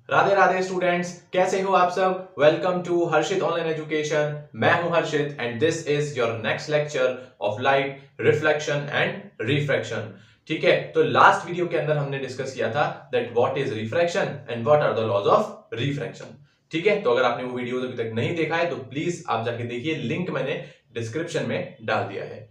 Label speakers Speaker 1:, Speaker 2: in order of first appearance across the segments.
Speaker 1: Radhe Radhe students, कैसे हो आप सब। Welcome to Harshit online education. मैं हूं Harshit and this is your next lecture of light, reflection and refraction. ठीक है, तो लास्ट वीडियो के अंदर हमने डिस्कस किया था that what is refraction and what are the laws of refraction. ठीक है, तो अगर आपने वो वीडियो अभी तक नहीं देखा है तो प्लीज आप जाके देखिए, लिंक मैंने डिस्क्रिप्शन में डाल दिया है।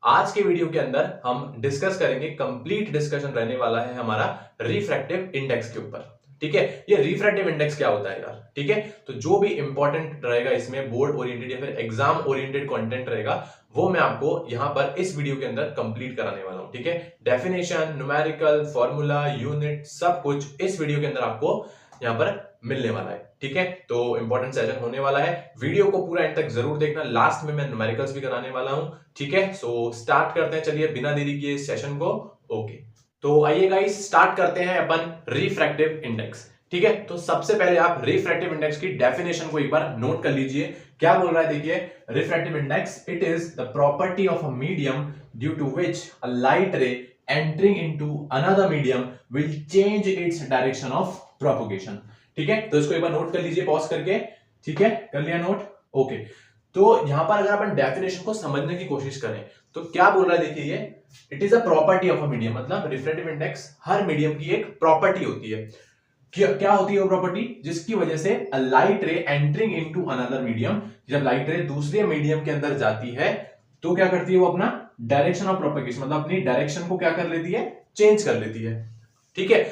Speaker 1: आज के वीडियो के अंदर हम डिस्कस करेंगे, कंप्लीट डिस्कशन रहने वाला है हमारा रिफ्रैक्टिव इंडेक्स के ऊपर। ठीक है, ये रिफ्रैक्टिव इंडेक्स क्या होता है यार। ठीक है, तो जो भी इंपॉर्टेंट रहेगा इसमें, बोर्ड ओरिएंटेड या फिर एग्जाम ओरिएंटेड कंटेंट रहेगा, वो मैं आपको यहां पर इस वीडियो के अंदर कंप्लीट कराने वाला हूं। ठीक है, डेफिनेशन, न्यूमेरिकल, फॉर्मूला, यूनिट, सब कुछ इस वीडियो के अंदर आपको यहां पर मिलने वाला है। ठीक है, तो इंपॉर्टेंट सेशन होने वाला है, वीडियो को पूरा एंड तक जरूर देखना। लास्ट में मैं न्यूमेरिकल्स भी कराने वाला हूं। ठीक है, सो स्टार्ट करते हैं, चलिए बिना देरी किए इस सेशन को। ओके, तो आइए गाइस स्टार्ट करते हैं अपन रिफ्रैक्टिव इंडेक्स। ठीक है, तो सबसे पहले आप रिफ्रैक्टिव इंडेक्स की डेफिनेशन को एक बार नोट कर लीजिए। क्या बोल रहा है देखिए, refractive index it is the property of a medium due to which a light ray entering into another medium will change its direction of propagation. ठीक है, तो इसको एक बार नोट कर लीजिए पॉज करके। ठीक है, कर लिया नोट। ओके, तो यहां पर अगर अपन डेफिनेशन को समझने की कोशिश करें तो क्या बोल रहा है देखिए, ये it is a property of a medium, मतलब रिफ्रैक्टिव इंडेक्स हर मीडियम की एक प्रॉपर्टी होती है। क्या होती है वो प्रॉपर्टी, जिसकी वजह से a light ray entering into another medium, जब लाइट रे दूसरे मीडियम के अंदर जाती है तो क्या करती है वो, अपना डायरेक्शन ऑफ प्रोपगेशन, मतलब अपनी डायरेक्शन को क्या कर लेती है, चेंज कर लेती है। ठीक है,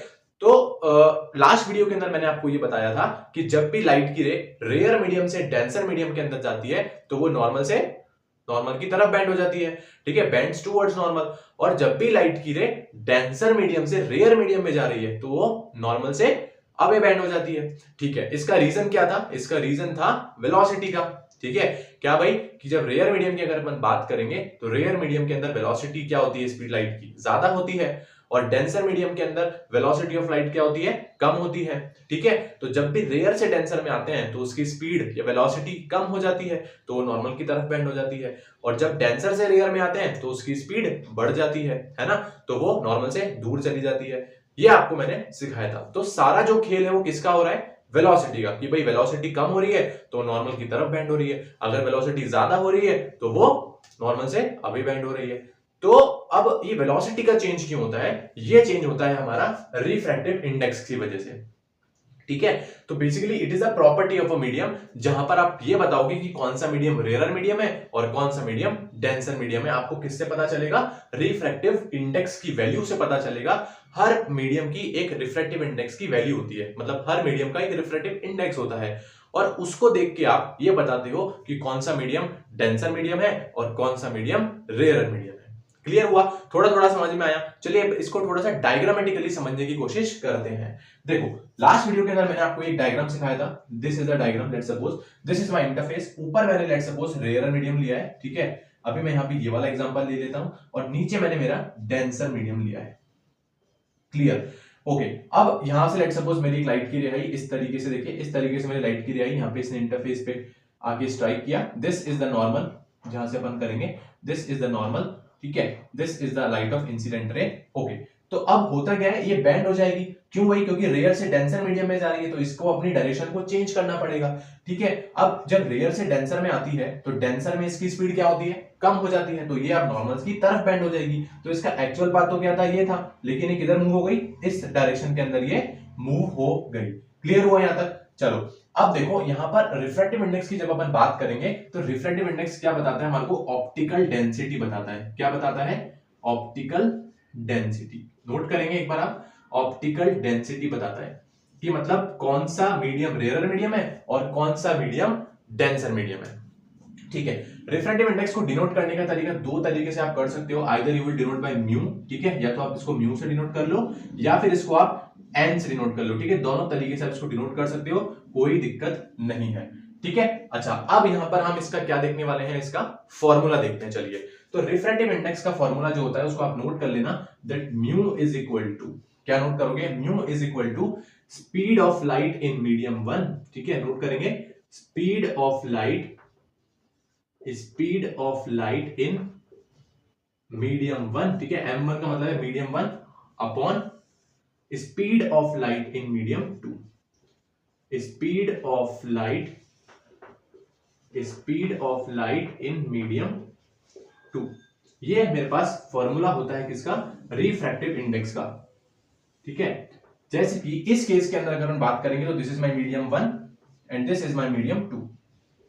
Speaker 1: तो लास्ट वीडियो के अंदर मैंने आपको ये बताया था कि जब भी लाइट की रे रेयर मीडियम से डेंसर मीडियम के अंदर जाती है तो वो नॉर्मल की तरफ बेंड हो जाती है। ठीक है, बेंड्स टुवर्ड्स नॉर्मल। और जब भी लाइट की रे डेंसर मीडियम से रेयर मीडियम में जा रही है तो वो नॉर्मल से अवे बेंड हो जाती है। ठीक है, इसका रीजन क्या था, इसका रीजन था वेलोसिटी का। ठीक है, क्या भाई, कि जब रेयर मीडियम की अगर अपन बात करेंगे तो रेयर मीडियम के अंदर वेलोसिटी क्या होती है, स्पीड लाइट की ज्यादा होती है, और डेंसर मीडियम के अंदर वेलोसिटी ऑफ लाइट क्या होती है, कम होती है। ठीक है, तो जब भी रेयर से डेंसर में आते हैं तो उसकी स्पीड या वेलोसिटी कम हो जाती है तो वो नॉर्मल की तरफ बेंड हो जाती है, और जब डेंसर से रेयर में आते हैं तो उसकी स्पीड बढ़ जाती है ना, तो वो नॉर्मल से दूर चली जाती है। ये आपको मैंने सिखाया था। तो सारा जो खेल है वो किसका हो रहा है, वेलोसिटी का, कि भाई वेलोसिटी कम हो रही है तो नॉर्मल की तरफ बेंड हो रही है, अगर वेलोसिटी ज्यादा हो रही है तो वो नॉर्मल से अभी बेंड हो रही है। तो अब ये वेलोसिटी का चेंज क्यों होता है, ये चेंज होता है हमारा रिफ्रैक्टिव इंडेक्स की वजह से। ठीक है, तो basically it is a property of a medium, जहां पर आप ये बताओगे कि कौन सा मीडियम रेयर मीडियम है और कौन सा मीडियम डेंसर मीडियम है। आपको किससे पता चलेगा, रिफ्रैक्टिव इंडेक्स की वैल्यू से पता चलेगा। हर मीडियम की एक रिफ्रैक्टिव इंडेक्स की वैल्यू होती है, मतलब हर मीडियम का एक रिफ्रैक्टिव इंडेक्स होता है, और उसको देख के आप ये बताते हो कि कौन सा मीडियम डेंसर मीडियम है और कौन सा मीडियम रेयर मीडियम है। क्लियर हुआ, थोड़ा थोड़ा समझ में आया। चलिए इसको थोड़ा सा डायग्रामेटिकली समझने की कोशिश करते हैं। देखो, लास्ट वीडियो के अंदर मैंने आपको एक डायग्राम सिखाया था। This is the diagram, let's suppose this is my interface. ऊपर मैंने लेट्स सपोज रेयर मीडियम लिया है। ठीक है, अभी मैं यहाँ पे ये वाला एग्जांपल ले लेता हूं, और नीचे मैंने मेरा डेंसर मीडियम लिया है। Clear, okay. अब यहां से लेट्स सपोज मेरी एक लाइट की रे आई इस तरीके से, देखिए इस तरीके से मेरी लाइट की रे आई यहाँ पे इसने इंटरफेस पे आके स्ट्राइक किया। दिस इज द नॉर्मल, जहां से अपन करेंगे दिस इज द नॉर्मल। ठीक है, this is the light of incident ray. Okay, तो अब होता क्या है, ये बेंड हो जाएगी। क्यों भाई, क्योंकि रेयर से डेंसर मीडियम में जा रही है तो इसको अपनी डायरेक्शन को चेंज करना पड़ेगा। ठीक है, अब जब रेयर से डेंसर में आती है तो डेंसर में इसकी स्पीड क्या होती है, कम हो जाती है, तो ये अब नॉर्मल की तरफ बेंड हो जाएगी। तो इसका एक्चुअल पाथ तो क्या था, ये था, लेकिन ये किधर मूव हो गई, इस डायरेक्शन के अंदर ये मूव हो गई। क्लियर हुआ यहां तक। चलो अब देखो, यहां पर रिफ्रैक्टिव इंडेक्स की जब अपन बात करेंगे तो रिफ्रैक्टिव इंडेक्स क्या बताता है हमारे को, ऑप्टिकल डेंसिटी बताता है। क्या बताता है, ऑप्टिकल डेंसिटी। नोट करेंगे एक बार आप, ऑप्टिकल डेंसिटी बताता है कि मतलब कौन सा मीडियम रेयर मीडियम है और कौन सा मीडियम डेंसर मीडियम है। ठीक है, रिफ्रैक्टिव इंडेक्स को डिनोट करने का तरीका दो तरीके से आप कर सकते हो। Either you will denote by mu, ठीक है, या तो आप इसको म्यू से डिनोट कर लो या फिर इसको आप एन से डिनोट कर लो। ठीक है, दोनों तरीके से आप इसको डिनोट कर सकते हो, कोई दिक्कत नहीं है। ठीक है, अच्छा अब यहां पर हम इसका क्या देखने वाले हैं, इसका फॉर्मूला देखते हैं। चलिए, तो रिफ्रैक्टिव इंडेक्स का फॉर्मूला जो होता है उसको आप नोट कर लेना, that mu is equal to, क्या नोट करोगे, mu is equal to speed of light in medium one. ठीक है, नोट करेंगे speed of light, speed of light in medium one. ठीक है, एम वन का मतलब है medium one upon speed of light in medium two. Speed of light in medium 2। ये मेरे पास फॉर्मूला होता है किसका, रिफ्रैक्टिव इंडेक्स का। ठीक है, जैसे कि इस केस के अंदर अगर हम बात करेंगे तो this is my medium 1 and this is my medium 2।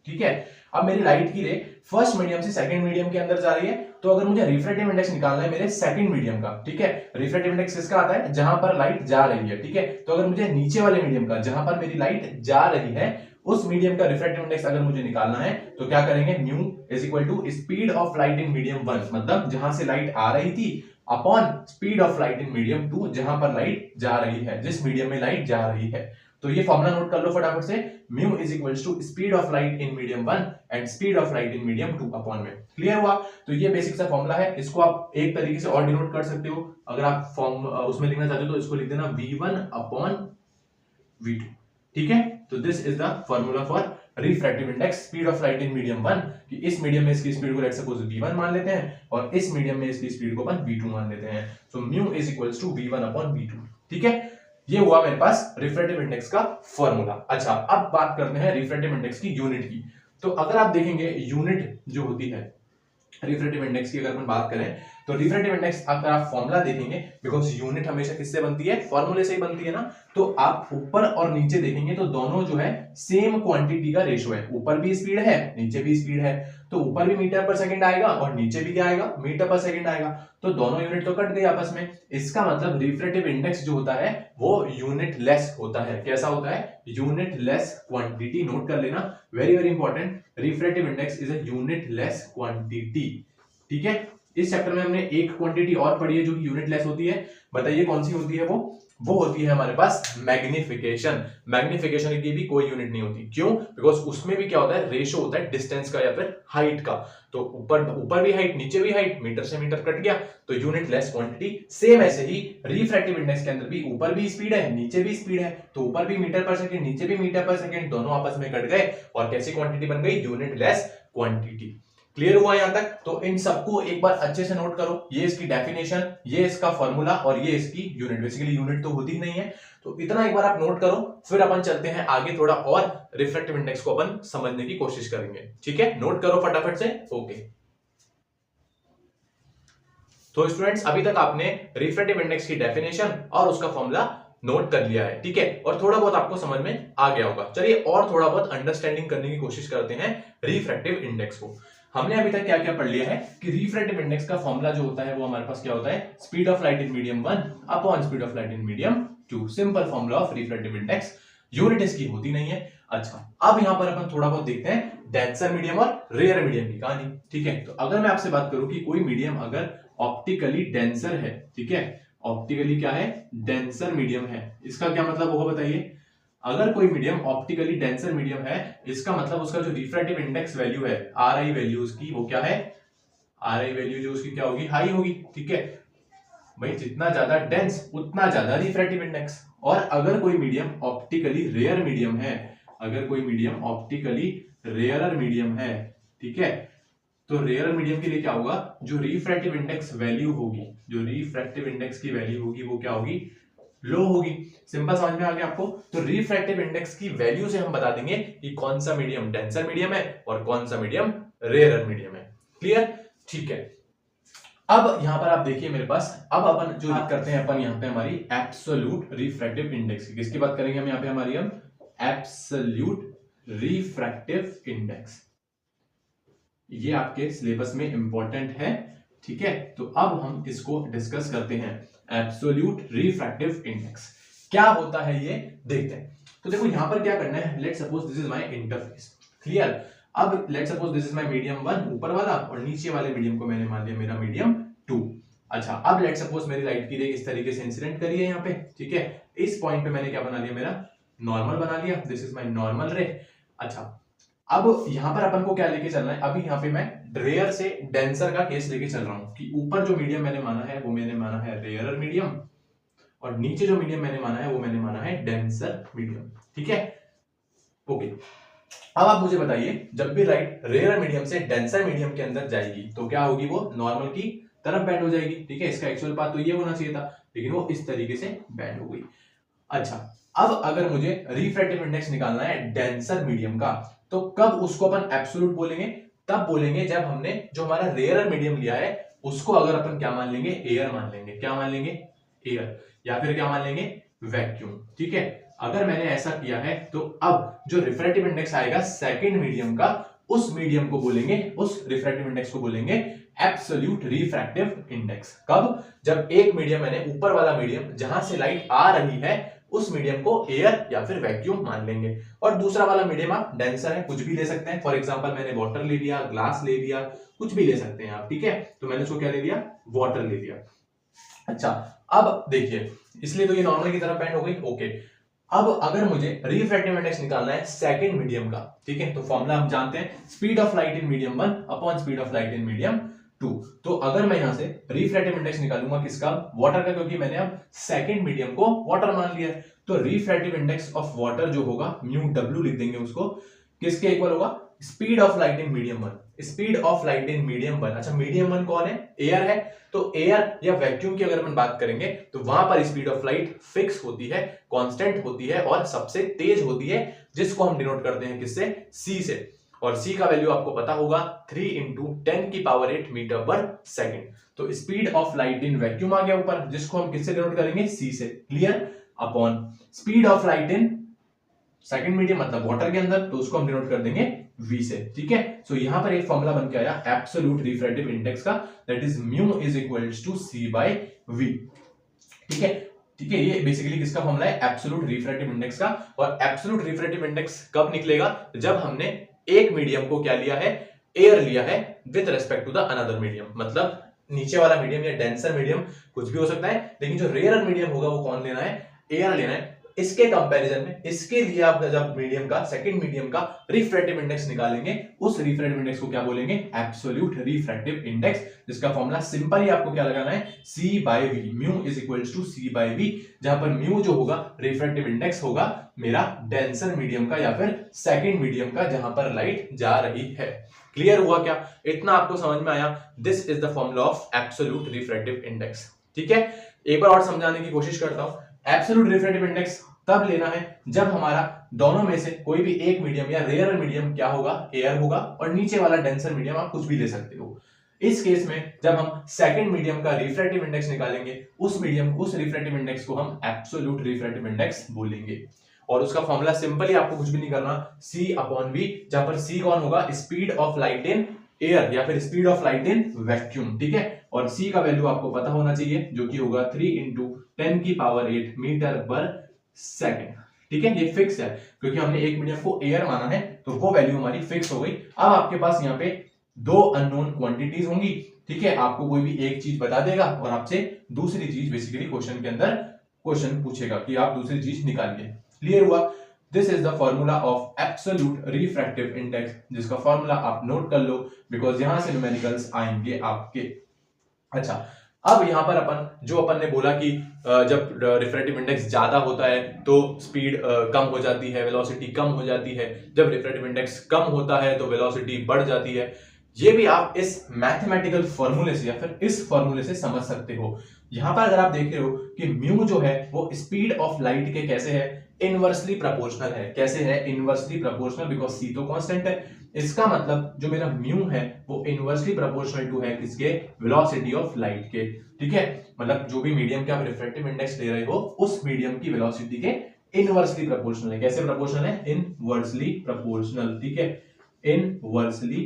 Speaker 1: ठीक है, अब मेरी लाइट की रे फर्स्ट मीडियम से सेकंड मीडियम के अंदर जा रही है, तो अगर मुझे रिफ्रैक्टिव इंडेक्स निकालना है मेरे सेकंड मीडियम का, ठीक है, रिफ्रैक्टिव इंडेक्स किसका आता है, जहां पर लाइट जा रही है। ठीक है, तो अगर मुझे नीचे वाले मीडियम का, जहां पर मेरी लाइट जा रही है, उस मीडियम का रिफ्रैक्टिव इंडेक्स अगर मुझे निकालना है तो क्या करेंगे, mu is equal to speed of light in medium 1, मतलब जहां से लाइट आ रही थी, upon speed of light in medium 2, जहां पर लाइट जा रही है, जिस मीडियम में लाइट जा रही है। तो ये फॉर्मूला नोट कर लो फटाफट से, mu is equals to speed of light in medium 1 and speed of light in medium 2 upon में। क्लियर हुआ? तो ये बेसिक सा फॉर्मूला है, इसको आप एक तरीके से और डिनोट कर सकते हो। अगर आप फॉर्म उसमें लिखना चाहते हो तो इसको लिख देना v1 अपॉन v2। ठीक है, तो this is the formula for refractive index speed of light in medium 1, कि इस मीडियम में इसकी स्पीड को लेट्स सपोज v1 मान लेते हैं और इस मीडियम में इसकी स्पीड को अपन v2 मान लेते हैं। So mu is equals to v1 upon v2। ठीक है, ये हुआ मेरे पास रिफ्रैक्टिव इंडेक्स का फॉर्मूला। अच्छा, अब बात करते हैं रिफ्रैक्टिव इंडेक्स की यूनिट की। तो अगर आप देखेंगे यूनिट जो होती है रिफ्रैक्टिव इंडेक्स की, अगर अपन बात करें तो रिफ्रैक्टिव इंडेक्स अगर आप फॉर्मूला देखेंगे, बिकॉज यूनिट हमेशा किससे बनती है, फॉर्मूले से ही बनती है ना, तो आप ऊपर और नीचे देखेंगे तो दोनों जो है सेम क्वांटिटी का रेशियो है, ऊपर भी स्पीड है नीचे भी स्पीड है, तो ऊपर भी मीटर पर सेकंड आएगा और नीचे भी क्या आएगा, मीटर पर सेकंड आएगा, तो दोनों यूनिट तो कट गई आपस में। इसका मतलब रिफ्रैक्टिव इंडेक्स जो होता है वो यूनिट लेस होता है। कैसा होता है, यूनिट लेस क्वांटिटी। नोट कर लेना, very very important, refractive index is a unit less quantity. ठीक है, इस चैप्टर में हमने एक क्वांटिटी और पढ़ी है जो कि यूनिट लेस होती है, बताइए कौन सी होती है वो होती है हमारे पास मैग्निफिकेशन। मैग्निफिकेशन की भी कोई यूनिट नहीं होती, क्यों, बिकॉज उसमें भी क्या होता है, रेशो होता है डिस्टेंस का या फिर हाइट का, तो ऊपर भी हाइट नीचे भी हाइट, मीटर से मीटर कट गया तो यूनिट लेस क्वांटिटी। सेम ऐसे ही रिफ्रैक्टिव इंडेक्स के अंदर भी ऊपर भी स्पीड है नीचे भी स्पीड है, तो ऊपर भी मीटर पर सेकंड नीचे भी मीटर पर सेकंड, दोनों आपस में कट गए और कैसी क्वांटिटी बन गई, यूनिट लेस क्वांटिटी। क्लियर हुआ यहां तक? तो इन सबको एक बार अच्छे से नोट करो, ये इसकी डेफिनेशन, ये इसका फॉर्मूला और ये इसकी यूनिट। बेसिकली यूनिट तो होती ही नहीं है, तो इतना एक बार आप नोट करो, फिर अपन चलते हैं आगे, थोड़ा और रिफ्रैक्टिव इंडेक्स को अपन समझने की कोशिश करेंगे। ठीक है, नोट करो फटाफट से। ओके, तो स्टूडेंट्स अभी तक आपने रिफ्रैक्टिव इंडेक्स की डेफिनेशन और उसका फॉर्मूला नोट कर लिया है। ठीक है, और थोड़ा बहुत आपको समझ में आ गया होगा। चलिए और थोड़ा बहुत अंडरस्टैंडिंग करने की कोशिश करते हैं रिफ्रैक्टिव इंडेक्स को। हमने अभी तक क्या क्या पढ़ लिया है कि रिफ्रैक्टिव इंडेक्स का फॉर्मूला जो होता है वो हमारे पास क्या होता है, speed of light in medium 1 upon speed of light in medium 2। Simple formula of refractive index, unit इसकी होती नहीं है। अच्छा, अब यहां पर अपन थोड़ा बहुत देखते हैं डेंसर मीडियम और रेयर मीडियम की कहानी। ठीक है, तो अगर मैं आपसे बात करूं कि कोई मीडियम अगर ऑप्टिकली डेंसर है, ठीक है, ऑप्टिकली क्या है, डेंसर मीडियम है, इसका क्या मतलब होगा बताइए। अगर कोई मीडियम ऑप्टिकली डेंसर मीडियम है, इसका मतलब उसका जो रिफ्रैक्टिव इंडेक्स वैल्यू है, आर आई वैल्यू उसकी, वो क्या है, आर आई वैल्यू जो उसकी क्या होगी, हाई होगी। ठीक है भाई, जितना ज्यादा डेंस उतना ज्यादा रिफ्रैक्टिव इंडेक्स। और अगर कोई मीडियम ऑप्टिकली रेयर मीडियम है, अगर कोई मीडियम ऑप्टिकली रेयर मीडियम है, ठीक है, तो रेयर मीडियम के लिए क्या होगा, जो रिफ्रैक्टिव इंडेक्स वैल्यू होगी, जो रिफ्रैक्टिव इंडेक्स की वैल्यू होगी वो क्या होगी, लो होगी। सिंपल समझ में आ गया आपको? तो रिफ्रैक्टिव इंडेक्स की वैल्यू से हम बता देंगे कि कौन सा मीडियम डेंसर मीडियम है और कौन सा मीडियम रेयर मीडियम है। क्लियर? ठीक है, अब यहां पर आप देखिए मेरे पास, अब अपन जो बात करते हैं अपन यहां पे हमारी एब्सोल्यूट रिफ्रैक्टिव इंडेक्स की। किसकी बात करेंगे हम यहां पे, हमारी हम एब्सोल्यूट रिफ्रैक्टिव इंडेक्स, ये आपके सिलेबस में इंपॉर्टेंट है। ठीक है, तो अब हम इसको डिस्कस करते हैं। एब्सोल्यूट रिफ्रैक्टिव इंडेक्स क्या होता है ये देखते हैं। तो देखो यहां पर क्या करना है, let suppose this is my interface. Clear? अब let suppose this is my medium 1 ऊपर वाला और नीचे वाले मीडियम को मैंने मान लिया मेरा मीडियम 2। अच्छा, अब लेट सपोज मेरी लाइट की रे इस तरीके से इंसिडेंट करी है यहाँ पे। ठीक है, इस पॉइंट पे मैंने क्या बना लिया, मेरा नॉर्मल बना लिया, दिस इज माय नॉर्मल रे। अच्छा, अब यहां पर अपन को क्या लेके चलना है, अभी यहां पे मैं रेयर से डेंसर का केस लेके चल रहा हूं कि ऊपर जो मीडियम मैंने माना है वो मैंने माना है रेयर मीडियम, और नीचे जो मीडियम मैंने माना है वो मैंने माना है डेंसर मीडियम। ठीक है, ओके। अब आप मुझे बताइए, जब भी लाइट रेयर मीडियम से डेंसर मीडियम के अंदर जाएगी तो क्या होगी, वो नॉर्मल की तरफ बैंड हो जाएगी। ठीक है, इसका एक्चुअल पाथ तो ये होना चाहिए था, लेकिन वो इस तरीके से बैंड हो गई। अच्छा, अब अगर मुझे रिफ्रैक्टिव इंडेक्स निकालना है डेंसर मीडियम का, तो कब उसको अपन एब्सोल्यूट बोलेंगे? तब बोलेंगे जब हमने जो हमारा रेयरर मीडियम लिया है उसको अगर अपन क्या मान लेंगे? एयर मान लेंगे। क्या मान लेंगे? एयर, या फिर क्या मान लेंगे? वैक्यूम। ठीक है, अगर मैंने ऐसा किया है तो अब जो रिफ्रैक्टिव इंडेक्स आएगा सेकंड मीडियम का, उस मीडियम को बोलेंगे, उस रिफ्रैक्टिव इंडेक्स को बोलेंगे एब्सोल्यूट रिफ्रैक्टिव इंडेक्स। कब? जब एक मीडियम मैंने ऊपर वाला मीडियम जहां से लाइट आ रही है उस मीडियम को एयर या फिर वैक्यूम मान लेंगे, और दूसरा वाला मीडियम आप डेंसर है, कुछ भी ले सकते हैं। फॉर एग्जांपल मैंने वाटर ले लिया, ग्लास ले लिया, कुछ भी ले सकते हैं आप। ठीक है, तो मैंने उसको क्या ले लिया? वाटर ले लिया। अच्छा, अब देखिए, इसलिए तो ये नॉर्मल की तरफ बेंड हो गई। ओके, अब अगर मुझे रिफ्रैक्टिव इंडेक्स निकालना है सेकंड मीडियम का, ठीक है, तो फॉर्मूला हम जानते हैं, speed of light in medium 1 upon speed of light in medium 2। तो अगर मैं यहां से रिफ्रैक्टिव इंडेक्स निकालूंगा किसका? वाटर का, क्योंकि मैंने अब सेकंड मीडियम को वाटर मान लिया है, तो रिफ्रैक्टिव इंडेक्स ऑफ वाटर जो होगा म्यू डब्ल्यू लिख देंगे उसको, किसके इक्वल होगा? Speed of light in medium 1। Speed of light in medium 1, अच्छा मीडियम 1 कौन है? एयर है, तो एयर या वैक्यूम की अगर अपन बात करेंगे तो वहां पर स्पीड ऑफ लाइट फिक्स होती है, कांस्टेंट होती है और सबसे तेज होती है, जिसको हम डिनोट करते हैं किससे? सी से। और सी का वैल्यू आपको पता होगा 3 इंटू 10 की पावर 8 मीटर पर सेकेंड। तो speed of light in vacuum आ गया ऊपर, जिसको हम किससे डिनोट करेंगे? सी से। Clear? Upon speed of light in second medium मतलब वाटर के अंदर, तो उसको हम डिनोट कर देंगे v से। ठीक है, सो यहां पर एक फॉर्मूला बन के आया एब्सोल्यूट रिफ्रैक्टिव इंडेक्स का, that is mu is equals to c by v। ठीक है, ठीक है, ये बेसिकली किसका फॉर्मूला है? एब्सोल्यूट रिफ्रैक्टिव इंडेक्स का। और एब्सोल्यूट रिफ्रैक्टिव इंडेक्स कब निकलेगा? जब हमने एक मीडियम को क्या लिया है? एयर लिया है with respect to the another medium. मतलब नीचे वाला मीडियम या डेंसर मीडियम कुछ भी हो सकता है, लेकिन जो रेयर मीडियम होगा वो कौन लेना है? एयर लेना है। इसके कंपैरिजन में इसके लिए आप जब मीडियम का, सेकंड मीडियम का रिफ्रैक्टिव इंडेक्स निकालेंगे, उस रिफ्रैक्टिव इंडेक्स को क्या बोलेंगे? एब्सोल्यूट रिफ्रैक्टिव इंडेक्स, जिसका फॉर्मूला सिंपल ही आपको क्या लगाना है? c by v। Mu is equals to c by v, जहां पर म्यू जो होगा रिफ्रैक्टिव इंडेक्स होगा मेरा डेंसर मीडियम का या फिर सेकंड मीडियम का जहां पर लाइट जा रही है। क्लियर हुआ क्या? इतना आपको समझ में आया? This is the formula of absolute refractive index. ठीक है, एक बार और समझाने की कोशिश करता हूं। एब्सोल्यूट रिफ्रैक्टिव इंडेक्स तब लेना है जब हमारा दोनों में से कोई भी एक मीडियम या रेयर मीडियम क्या होगा? एयर होगा, और नीचे वाला डेंसर मीडियम आप कुछ भी ले सकते हो। इस केस में जब हम सेकंड मीडियम का रिफ्रैक्टिव इंडेक्स निकालेंगे, उस रिफ्रैक्टिव इंडेक्स को हम एब्सोल्यूट रिफ्रैक्टिव इंडेक्स बोलेंगे। और उसका फॉर्मूला सिंपल ही, आपको कुछ भी नहीं करना, c अपॉन v, जहां पर c कौन होगा? Speed of light in air या फिर speed of light in vacuum. ठीक है, और c का वैल्यू आपको पता होना चाहिए, जो कि होगा 3 इंटू 10 की पावर 8 मीटर पर सेकेंड। ठीक है, ये फिक्स है, क्योंकि हमने एक मीडियम को एयर माना है, तो वो वैल्यू हमारी फिक्स हो गई। अब आपके पास यहाँ पे दो अननोन क्वांटिटीज होंगी। ठीक है, आपको कोई भी एक चीज बता देगा और आपसे दूसरी चीज बेसिकली क्वेश्चन के अंदर क्वेश्चन पूछेगा कि आप दूसरी चीज निकालिए। क्लियर हुआ? This is the formula of absolute refractive index, जिसका फॉर्मूला आप नोट कर लो, बिकॉज यहां से न्यूमेरिकल्स आएंगे आपके। अच्छा, अब यहां पर अपन ने बोला कि जब रिफ्रैक्टिव इंडेक्स ज्यादा होता है तो स्पीड कम हो जाती है, वेलोसिटी कम हो जाती है। जब रिफ्रैक्टिव इंडेक्स कम होता है तो वेलोसिटी बढ़ जाती है। ये भी आप इस मैथमेटिकल फॉर्मूले से या फिर इस फॉर्मूले से समझ सकते हो। यहां पर अगर आप देख रहे हो कि म्यू जो है वो स्पीड ऑफ लाइट के कैसे है? इनवर्सली प्रोपोर्शनल है। कैसे है? इनवर्सली प्रोपोर्शनल, बिकॉज c तो कांस्टेंट है। इसका मतलब जो मेरा म्यू है वो इनवर्सली प्रोपोर्शनल टू है किसके? वेलोसिटी ऑफ लाइट के। ठीक है, मतलब जो भी मीडियम के आप रिफ्रैक्टिव इंडेक्स ले रहे हो उस मीडियम की वेलोसिटी के इनवर्सली प्रोपोर्शनल है। कैसे प्रोपोर्शनल है? Inversely proportional. ठीक है, इनवर्सली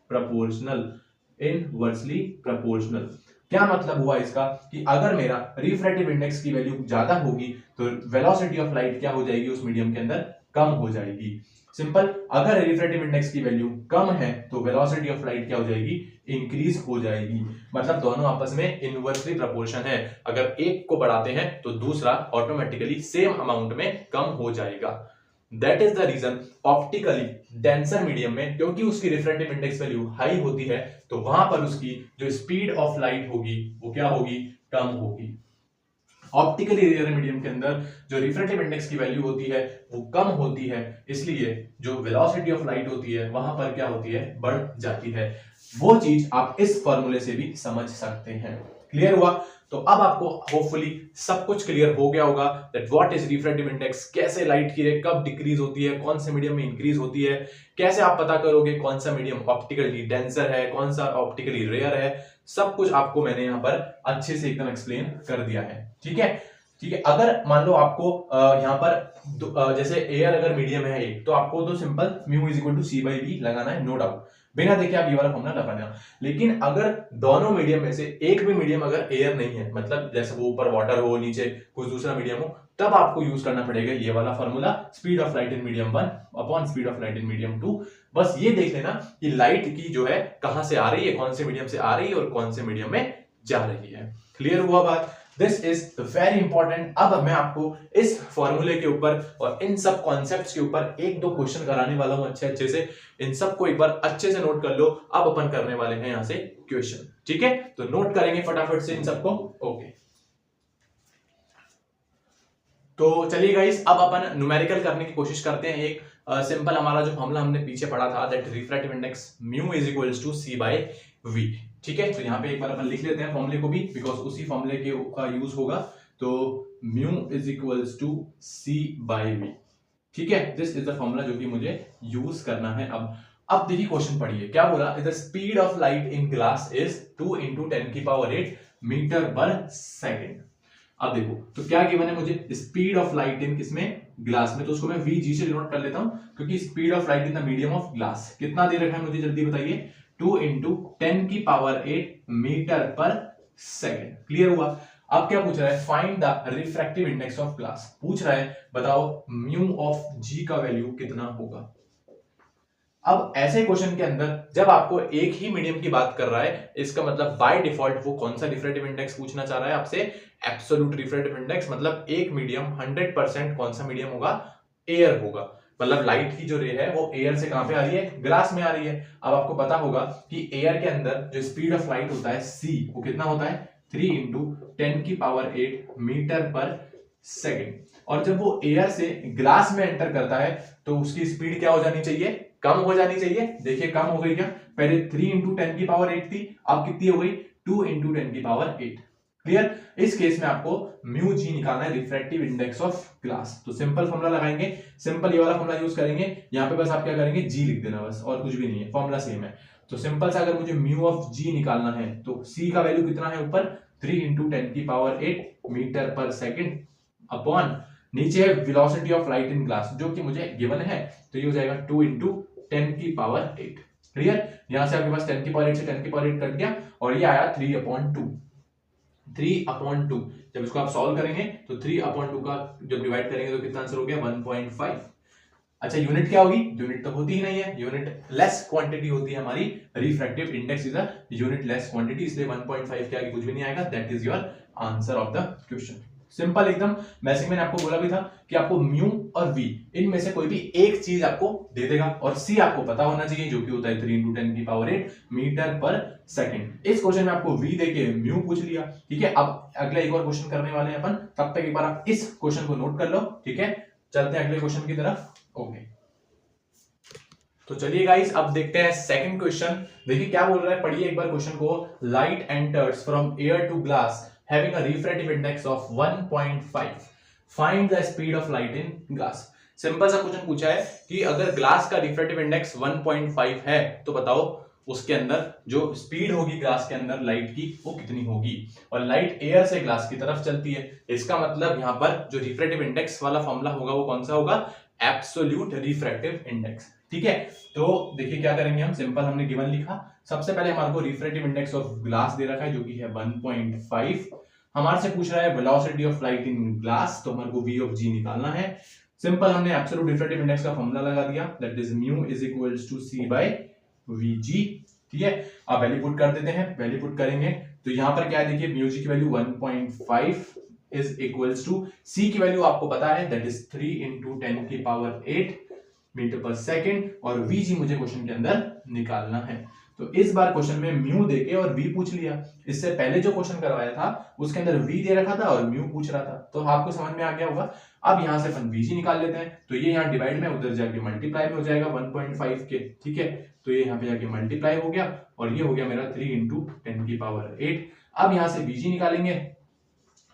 Speaker 1: प्रोपोर्शनल, इनवर्सली प्रोपोर्शनल। क्या मतलब हुआ इसका? कि अगर मेरा रिफ्रैक्टिव इंडेक्स की वैल्यू ज्यादा होगी तो वेलोसिटी ऑफ लाइट क्या हो जाएगी? उस मीडियम के अंदर कम हो जाएगी। सिंपल, अगर रिफ्रैक्टिव इंडेक्स की वैल्यू कम है तो वेलोसिटी ऑफ लाइट क्या हो जाएगी? इंक्रीज हो जाएगी। मतलब दोनों आपस में इनवर्सली प्रोपोर्शन है। अगर एक को बढ़ाते हैं तो दूसरा ऑटोमेटिकली सेम अमाउंट में कम हो जाएगा। That is the reason optically denser medium में, क्योंकि उसकी रिफ्रैक्टिव इंडेक्स वैल्यू हाई होती है, तो वहां पर उसकी जो स्पीड ऑफ लाइट होगी वो क्या होगी? कम होगी। ऑप्टिकली रेयर मीडियम के अंदर जो रिफ्रैक्टिव इंडेक्स की वैल्यू होती है वो कम होती है, इसलिए जो वेलोसिटी ऑफ लाइट होती है वहां पर क्या होती है? बढ़ जाती है। वो चीज आप इस फॉर्मूले से भी समझ सकते हैं। क्लियर हुआ? तो अब आपको होपफुली सब कुछ क्लियर हो गया होगा that what is refractive index, कैसे लाइट की रे कब डिक्रीज होती है, कौन से मीडियम में इंक्रीज होती है, कैसे आप पता करोगे कौन सा मीडियम ऑप्टिकली डेंसर है, कौन सा ऑप्टिकली रेयर है, सब कुछ आपको मैंने यहाँ पर अच्छे से एकदम एक्सप्लेन कर दिया है। ठीक है, ठीक है। अगर मान लो आपको यहाँ पर जैसे एयर अगर मीडियम है एक, तो आपको तो simple mu is equal to C by V लगाना है, नो डाउट, बिना देखे आप ये वाला फॉर्मूला लगा देना। लेकिन अगर दोनों मीडियम में से एक भी मीडियम अगर एयर नहीं है, मतलब जैसे वो ऊपर वाटर हो, नीचे कुछ दूसरा मीडियम हो, तब आपको यूज करना पड़ेगा ये वाला formula, speed of light in medium 1 upon speed of light in medium 2। बस ये देख लेना कि लाइट की जो है कहां से आ रही है, कौन से मीडियम से आ रही है और कौन से मीडियम में जा रही है। क्लियर हुआ बात? This is very important. अब मैं आपको इस फॉर्मूले के ऊपर और इन सब कॉन्सेप्ट्स के ऊपर एक दो क्वेश्चन कराने वाला हूं अच्छे से। इन सबको एक बार अच्छे से नोट कर लो। अब अपन करने वाले हैं यहां से क्वेश्चन, ठीक है? तो नोट करेंगे फटाफट से इन सबको। ओके, तो चलिए गाइस, अब अपन न्यूमेरिकल करने की कोशिश करते हैं। एक सिंपल हमारा जो फॉर्मूला हमने पीछे पढ़ा था that refractive index mu is equals to C by V. ठीक है, तो यहाँ पे एक बार अपन लिख लेते हैं फॉर्मूले को भी, बिकॉज उसी फॉर्मूले के का यूज होगा। तो mu is equals to C by V. ठीक है, दिस इज द फॉर्मूला जो कि मुझे यूज करना है। अब देखिए क्वेश्चन पढ़िए, क्या बोला? The speed of light in glass is 2 × 10⁸ metre per second. अब देखो, तो क्या गिवन है मुझे? स्पीड ऑफ लाइट इन किसमें? ग्लास में। तो उसको मैं वीजी से डिनोट कर लेता हूं, क्योंकि speed of light in the medium of glass कितना दे रखा है मुझे, जल्दी बताइए। 2 × 10⁸ मीटर पर सेकेंड। क्लियर हुआ? अब क्या पूछ रहा है? Find the refractive index of glass. पूछ रहा है बताओ म्यू ऑफ जी का वैल्यू कितना होगा। अब ऐसे क्वेश्चन के अंदर जब आपको एक ही मीडियम की बात कर रहा है, इसका मतलब बाय डिफॉल्ट वो कौन सा रिफ्रैक्टिव इंडेक्स पूछना चाह रहा है आपसे? Absolute refractive index. मतलब एक मीडियम 100% कौन सा मीडियम होगा? एयर होगा। मतलब लाइट की जो रे है वो एयर से कहां पे आ रही है? ग्लास में आ रही है। अब आपको पता होगा कि एयर के अंदर जो स्पीड ऑफ लाइट होता है सी, वो कितना होता है? 3 × 10⁸ मीटर पर सेकेंड। और जब वो एयर से ग्लास में एंटर करता है तो उसकी स्पीड क्या हो जानी चाहिए? कम हो जानी चाहिए। देखिए कम हो गई क्या? पहले 3 × 10⁸ थी, अब कितनी हो गई? 2 × 10⁸। क्लियर? इस केस में आपको म्यू जी निकालना है, रिफ्रैक्टिव इंडेक्स ऑफ ग्लास। तो सिंपल फॉर्मूला लगाएंगे, सिंपल ये वाला फॉर्मूला यूज करेंगे। यहां पे बस आप क्या करेंगे? जी लिख देना बस, और कुछ भी नहीं है, फॉर्मूला सेम है। तो सिंपल सा अगर मुझे म्यू ऑफ जी निकालना है तो सी का वैल्यू कितना है ऊपर? 3 × 10⁸ मीटर पर सेकेंड अपॉन नीचे है velocity of light in glass जो कि मुझे गिवन है, तो ये हो जाएगा 2 × 10⁸। क्लियर? यहां से आपके पास 10⁸ से 10⁸ कट गया और ये आया 3/2। 3/2 जब इसको आप सॉल्व करेंगे तो 3/2 का जब डिवाइड करेंगे तो कितना आंसर हो गया? 1.5। अच्छा, यूनिट क्या होगी? यूनिट तो होती ही नहीं है, यूनिट लेस क्वांटिटी होती है हमारी। Refractive index is a unit less quantity, इसलिए 1.5 के आगे कुछ भी नहीं आएगा। That is your answer of the question. Simple एकदम। मैंने आपको बोला भी था कि आपको म्यू और वी इनमें से कोई भी एक चीज आपको दे देगा, और सी आपको पता होना चाहिए जो कि होता है 3 × 10⁸ मीटर पर सेकेंड। इस क्वेश्चन में आपको वी देके म्यू पूछ लिया। ठीक है, अब अगला एक और क्वेश्चन करने वाले हैं अपन, तब तक एक बार आप इस क्वेश्चन को नोट कर लो। ठीक है, चलते हैं अगले क्वेश्चन की तरफ। ओके, तो चलिए गाइस, अब देखते हैं सेकंड क्वेश्चन। देखिए क्या बोल रहा है, पढ़िए एक बार क्वेश्चन को। Light enters from air to glass having a refractive index of 1.5, find the speed of light in glass। Simple सा क्वेश्चन पूछा है कि अगर ग्लास का रिफ्रैक्टिव इंडेक्स 1.5 है तो बताओ उसके अंदर जो स्पीड होगी ग्लास के अंदर लाइट की वो कितनी होगी। और लाइट एयर से ग्लास की तरफ चलती है, इसका मतलब यहाँ पर जो रिफ्रैक्टिव इंडेक्स वाला फॉर्मूला होगा वो कौन सा होगा? Absolute refractive index. ठीक है, तो देखिए क्या करेंगे हम। सिंपल हमने गिवन लिखा, सबसे पहले हमारे को रिफ्रैक्टिव इंडेक्स ऑफ ग्लास दे रखा है जो कि है 1.5। हमारे से पूछ रहा है velocity of light in glass, तो हमारे को v ऑफ g निकालना है। सिंपल हमने एब्सोल्यूट रिफ्रैक्टिव इंडेक्स का फॉर्मूला लगा दिया, that is mu is equals to c by vg। ठीक है, अब वैल्यू पुट कर देते हैं। वैल्यू पुट करेंगे तो यहां पर क्या है, देखिए म्यू जी की value 1.5 is equals to c की वैल्यू आपको पता है that is 3 × 10⁸ metre per second, और vg मुझे क्वेश्चन के अंदर निकालना है। तो इस बार क्वेश्चन में म्यू देके और v पूछ लिया। इससे पहले जो क्वेश्चन करवाया था उसके अंदर v दे रखा था और म्यू पूछ रहा था, तो आपको समझ में आ गया होगा। अब यहां से अपन vg निकाल लेते हैं, तो ये यहाँ डिवाइड में, उधर जाके मल्टीप्लाई में हो जाएगा 1.5 के। ठीक है, तो ये यहाँ पे जाके मल्टीप्लाई हो गया और ये हो गया मेरा 3 × 10⁸। अब यहां से Vg निकालेंगे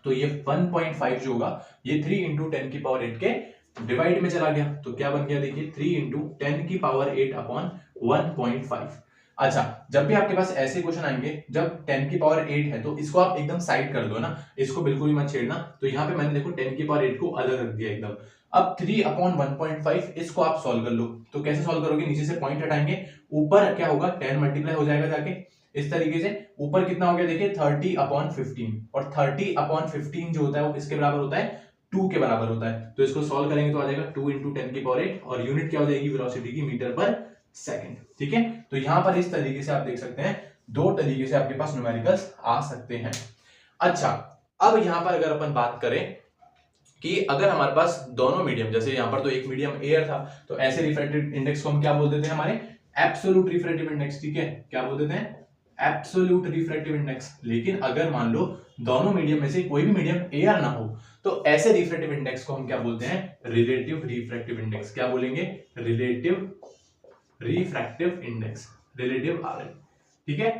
Speaker 1: तो ये 1.5 जो होगा ये 3 इंटू 10 की पावर 8 के डिवाइड में चला गया, तो क्या बन गया देखिए 3 इंटू 10 की पावर 8 अपॉन 1.5। अच्छा, जब भी आपके पास ऐसे क्वेश्चन आएंगे जब 10 की पावर 8 है तो इसको आप एकदम साइड कर दो ना, इसको बिल्कुल भी मत छेड़ना। तो यहाँ पे मैंने देखो 10 की पावर 8 को अलग रख दिया एकदम। अब 3 अपॉन 1.5 इसको आप सॉल्व कर लो, तो कैसे सॉल्व करोगे, नीचे से पॉइंट हटाएंगे, ऊपर क्या होगा 10 मल्टीप्लाई हो जाएगा जाके इस तरीके से, ऊपर कितना हो गया देखिए 30 अपॉन 15, और 30 अपॉन 15 जो होता है वो किसके बराबर होता है 2 के बराबर होता है। तो इसको सॉल्व करेंगे तो आ जाएगा 2 इंटू 10 की पावर 8 और यूनिट क्या हो जाएगी वेलोसिटी की मीटर पर सेकंड। ठीक है, तो यहां पर इस तरीके से आप देख सकते हैं, दो तरीके से आपके पास न्यूमेरिकल्स आ सकते हैं। अच्छा, अब यहां पर अगर अपन बात करें कि अगर हमारे पास दोनों मीडियम, जैसे यहां पर तो एक मीडियम एयर था, तो ऐसे रिफ्रैक्टिव इंडेक्स को हम क्या बोल देते हैं हमारे एब्सोल्यूट रिफ्रैक्टिव इंडेक्स। ठीक है, क्या बोल देते हैं एब्सोल्यूट रिफ्रैक्टिव इंडेक्स। लेकिन अगर मान लो दोनों मीडियम में से कोई भी मीडियम एयर ना हो तो ऐसे रिफ्रैक्टिव इंडेक्स को हम क्या बोलते हैं रिलेटिव रिफ्रैक्टिव इंडेक्स। क्या बोलेंगे relative refractive index, relative RL. ठीक है,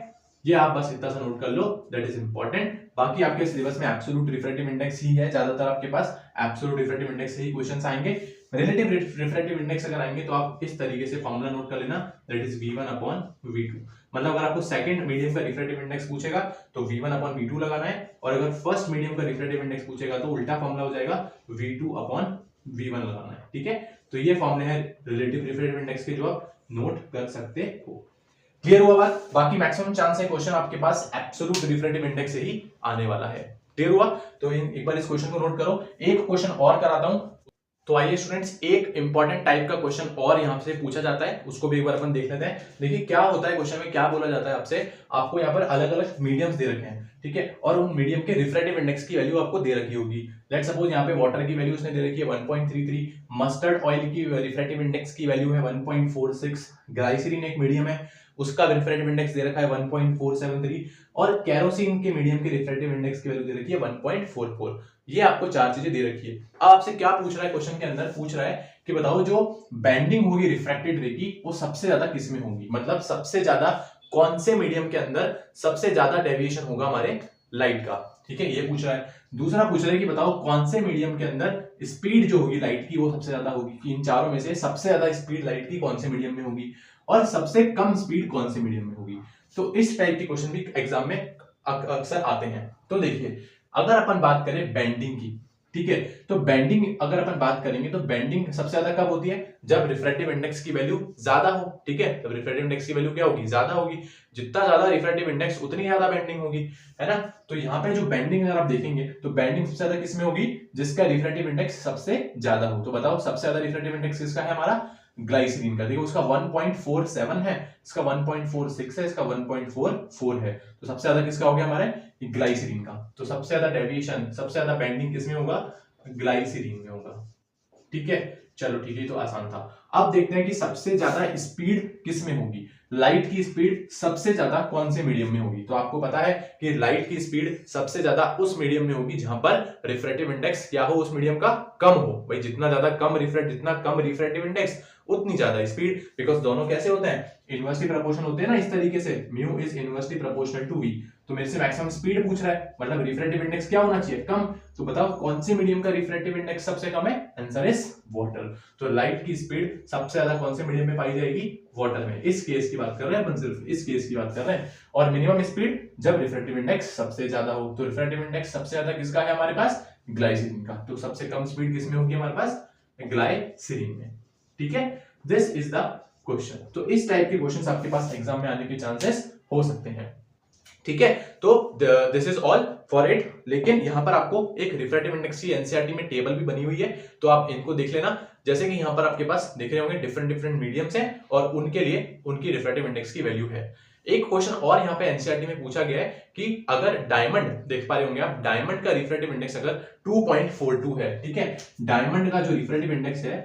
Speaker 1: ये आप बस इतना सा नोट कर लो, दैट इज इंपॉर्टेंट। बाकी आपके सिलेबस में एब्सोल्यूट रिफ्रैक्टिव इंडेक्स ही है, ज्यादातर आपके पास एब्सोल्यूट रिफ्रैक्टिव इंडेक्स से ही क्वेश्चंस आएंगे। रिलेटिव रिफ्रैक्टिव इंडेक्स अगर आएंगे तो आप इस तरीके से फॉर्मूला नोट कर लेना, that is v1 upon v2। मतलब अगर आपको सेकंड मीडियम का रिफ्रैक्टिव इंडेक्स पूछेगा तो v1 अपॉन v2 लगाना है, और अगर फर्स्ट मीडियम का रिफ्रैक्टिव इंडेक्स पूछेगा तो उल्टा फॉर्मूला हो जाएगा v2 अपॉन v1 लगाना है। ठीक है, तो ये फॉर्मूले हैं रिलेटिव रिफ्रैक्टिव इंडेक्स के जो आप नोट कर सकते हो। क्लियर हुआ बात? बाकी मैक्सिमम चांस है क्वेश्चन आपके पास एब्सोल्यूट रिफ्रैक्टिव इंडेक्स से ही आने वाला है। क्लियर हुआ? तो एक बार इस क्वेश्चन को नोट करो। एक क्वेश्चन और कराता हूं, तो आइए स्टूडेंट्स एक इंपॉर्टेंट टाइप का क्वेश्चन और यहां से पूछा जाता है, उसको भी एक बार अपन देख लेते हैं। देखिए क्या होता है क्वेश्चन में, क्या बोला जाता है आपसे, आपको यहाँ पर अलग अलग मीडियम्स दे रखे हैं। ठीक है, और उन मीडियम के रिफ्रैक्टिव इंडेक्स की वैल्यू आपको दे रखी होगी। लेट्स सपोज यहाँ पे वाटर की वैल्यू उसने दे रखी है 1.33, मस्टर्ड ऑयल की रिफ्रैक्टिव इंडेक्स की वैल्यू है 1.46, ग्लाइसरीन एक मीडियम है उसका रिफ्रैक्टिव इंडेक्स दे रखा है 1.473, और केरोसिन के मीडियम के रिफ्रैक्टिव इंडेक्स की वैल्यू दे रखी है 1.44। ये आपको चार चीजें दे रखी है। अब आपसे क्या पूछ रहा है क्वेश्चन के अंदर, पूछ रहा है कि बताओ जो बेंडिंग होगी रिफ्रैक्टेड रे की वो सबसे ज्यादा किस में होगी, मतलब सबसे ज्यादा कौन से मीडियम के अंदर सबसे ज्यादा डेविएशन होगा हमारे लाइट का। ठीक है, ये पूछ रहा है। दूसरा पूछ रहा है कि बताओ कौन से मीडियम के अंदर स्पीड जो होगी लाइट की वो सबसे ज्यादा होगी, कि इन चारों में से सबसे ज्यादा स्पीड लाइट की कौन से मीडियम में होगी, और सबसे कम स्पीड कौन से मीडियम में होगी। तो इस टाइप के क्वेश्चन भी एग्जाम में अक्सर आते हैं। तो देखिए अगर अपन बात करें बेंडिंग की, ठीक है, तो बेंडिंग अगर अपन बात करेंगे तो बेंडिंग सबसे ज्यादा कब होती है, जब रिफ्रैक्टिव इंडेक्स की वैल्यू ज्यादा हो। ठीक है, तब रिफ्रैक्टिव इंडेक्स की वैल्यू क्या होगी, ज्यादा होगी। जितना ज्यादा रिफ्रैक्टिव इंडेक्स उतनी ज्यादा बेंडिंग होगी, है ना। तो यहाँ पे जो बेंडिंग अगर आप देखेंगे तो बेंडिंग सबसे ज्यादा किसमें होगी, जिसका रिफ्रैक्टिव इंडेक्स सबसे ज्यादा हो। तो बताओ सबसे ज्यादा रिफ्रैक्टिव इंडेक्स किसका है, हमारा ग्लाइसरीन का। देखो उसका 1.47 है, इसका 1.46 है, इसका 1.44 है। तो सबसे ज्यादा किसका हो गया हमारे ग्लाइसरीन का। तो सबसे ज्यादा डेविएशन, सबसे ज्यादा बेंडिंग किसमें होगा, ग्लाइसरीन में होगा। ठीक है, चलो ठीक है, तो आसान था। अब देखते हैं कि सबसे ज्यादा स्पीड किस में होगी, लाइट की स्पीड सबसे ज्यादा कौन से मीडियम में होगी। तो आपको पता है कि लाइट की स्पीड सबसे ज्यादा उस मीडियम में होगी जहां पर रिफ्रैक्टिव इंडेक्स क्या हो, उस मीडियम का कम हो। भाई जितना कम रिफ्रैक्टिव इंडेक्स उतनी ज्यादा स्पीड, बिकॉज दोनों कैसे होते हैं, इनवर्सली प्रोपोर्शनल होते हैं ना, इस तरीके से mu is inversely proportional to V. तो मेरे से मैक्सिमम स्पीड पूछ रहा है, मतलब रिफ्रैक्टिव इंडेक्स क्या होना चाहिए, कम। तो बताओ कौन से मीडियम का रिफ्रैक्टिव इंडेक्स सबसे कम है, आंसर इज वाटर। तो लाइट की स्पीड सबसे ज्यादा कौन से मीडियम में पाई जाएगी, वाटर में। इस केस की बात कर रहे हैं अपन, सिर्फ इस केस की बात कर रहे हैं। और मिनिमम स्पीड जब रिफ्रैक्टिव इंडेक्स सबसे ज्यादा हो। तो रिफ्रैक्टिव इंडेक्स सबसे ज्यादा किसका है हमारे पास, ग्लाइसरीन का। तो सबसे कम स्पीड किसमें होगी हमारे पास, ग्लाइसरीन में। ठीक है, दिस इज द क्वेश्चन। तो इस टाइप के क्वेश्चंस आपके पास एग्जाम में आने के चांसेस हो सकते हैं। ठीक है, तो this is all for it. लेकिन यहां पर आपको एक रिफ्रैक्टिव इंडेक्स की एनसीईआरटी में टेबल भी बनी हुई है, तो आप इनको देख लेना। जैसे कि यहां पर आपके पास देख रहे होंगे डिफरेंट मीडियम्स हैं और उनके लिए उनकी रिफ्रैक्टिव इंडेक्स की वैल्यू है। एक क्वेश्चन और यहाँ पे एनसीईआरटी में पूछा गया है कि अगर डायमंड, देख पा रहे होंगे आप, डायमंड का रिफ्रैक्टिव इंडेक्स अगर 2.42 है, ठीक है, डायमंड का जो रिफ्रैक्टिव इंडेक्स है,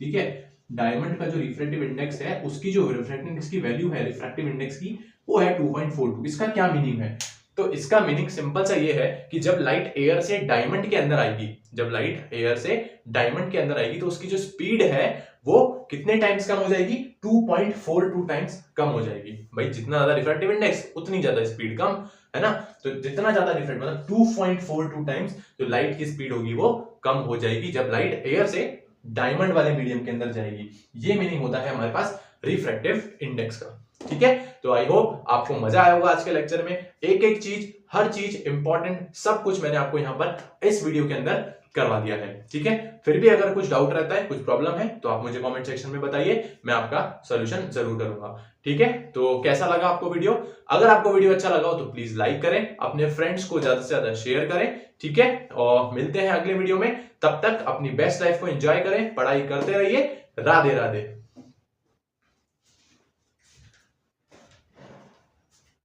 Speaker 1: ठीक है, डायमंड का जो रिफ्रैक्टिव इंडेक्स है उसकी जो रिफ्रैक्टिव इंडेक्स की वैल्यू है, रिफ्रैक्टिव इंडेक्स की, वो है 2.42। इसका क्या मीनिंग है, तो इसका मीनिंग सिंपल सा ये है कि जब लाइट एयर से डायमंड के अंदर आएगी, जब लाइट एयर से डायमंड के अंदर आएगी तो उसकी जो स्पीड है वो कितने टाइम्स कम हो जाएगी, 2.42 टाइम्स कम हो जाएगी। भाई जितना ज्यादा रिफ्रैक्टिव इंडेक्स उतनी ज्यादा स्पीड कम। है ना। तो जितना ज्यादा रिफ्रैक्ट मतलब 2.42 टाइम्स जो लाइट की स्पीड होगी वो कम हो जाएगी जब लाइट एयर से डायमंड वाले मीडियम के अंदर जाएगी। ये मीनिंग होता है हमारे पास रिफ्रैक्टिव इंडेक्स का। ठीक है, तो आई होप आपको मजा आया होगा आज के लेक्चर में। एक एक चीज, हर चीज इंपॉर्टेंट, सब कुछ मैंने आपको यहां पर इस वीडियो के अंदर करवा दिया है। ठीक है, फिर भी अगर कुछ डाउट रहता है, कुछ प्रॉब्लम है, तो आप मुझे कमेंट सेक्शन में बताइए, मैं आपका सॉल्यूशन जरूर करूंगा। ठीक है, तो कैसा लगा आपको वीडियो? अगर आपको वीडियो अच्छा लगा हो तो प्लीज लाइक करें, अपने फ्रेंड्स को ज्यादा से ज्यादा शेयर करें। ठीक है, और मिलते हैं अगले वीडियो में। तब तक अपनी बेस्ट लाइफ को एंजॉय करें, पढ़ाई करते रहिए। राधे राधे।